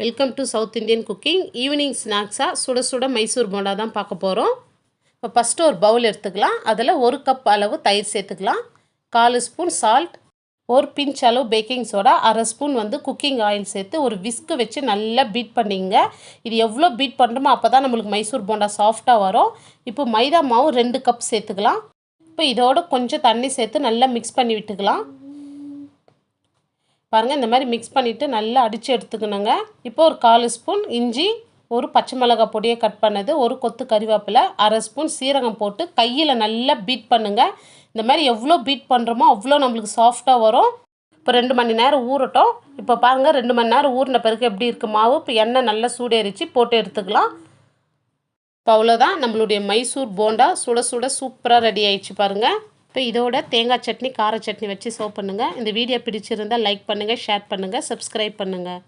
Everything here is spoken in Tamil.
Welcome to South Indian cooking. Evening ஸ்நாக்ஸாக சுட சுட மைசூர் போண்டா தான் பார்க்க போகிறோம். இப்போ ஃபஸ்ட்டு ஒரு பவுல் எடுத்துக்கலாம். அதில் 1 கப் அளவு தயிர் சேர்த்துக்கலாம். 4 ஸ்பூன் சால்ட், ஒரு பிஞ்ச் அளவு baking soda, 1/2 spoon cooking oil சேர்த்து ஒரு விஸ்க்கு வச்சு நல்லா பீட் பண்ணிங்க. இது எவ்வளோ பீட் பண்ணுறோமோ அப்போ தான் நம்மளுக்கு மைசூர் போண்டா சாஃப்டாக வரும். இப்போ மைதா மாவு 2 கப் சேர்த்துக்கலாம். இப்போ இதோட கொஞ்சம் தண்ணி சேர்த்து நல்லா மிக்ஸ் பண்ணி விட்டுக்கலாம். பாருங்கள், இந்த மாதிரி மிக்ஸ் பண்ணிவிட்டு நல்லா அடித்து எடுத்துக்கணுங்க. இப்போ ஒரு 4 ஸ்பூன் இஞ்சி, ஒரு பச்சை மிளகாய் பொடியை கட் பண்ணது, ஒரு கொத்து கறிவேப்பிலை, 1/2 ஸ்பூன் சீரகம் போட்டு கையில் நல்லா பீட் பண்ணுங்கள். இந்த மாதிரி எவ்வளோ பீட் பண்ணுறோமோ அவ்வளோ நம்மளுக்கு சாஃப்டாக வரும். இப்போ 2 மணி நேரம் ஊறட்டும். இப்போ பாருங்கள், 2 மணி நேரம் ஊறின பிறகு எப்படி இருக்குது மாவு. இப்போ எண்ணெய் நல்லா சூடேறிச்சு, போட்டு எடுத்துக்கலாம். இப்போ அவ்வளோதான், நம்மளுடைய மைசூர் போண்டா சுட சுட சூப்பராக ரெடி ஆயிடுச்சு பாருங்கள். இப்போ இதோட தேங்காய் சட்னி, கார சட்னி வச்சு சர்வ் பண்ணுங்கள். இந்த வீடியோ பிடிச்சிருந்தால் லைக் பண்ணுங்கள், ஷேர் பண்ணுங்கள், சப்ஸ்கிரைப் பண்ணுங்கள்.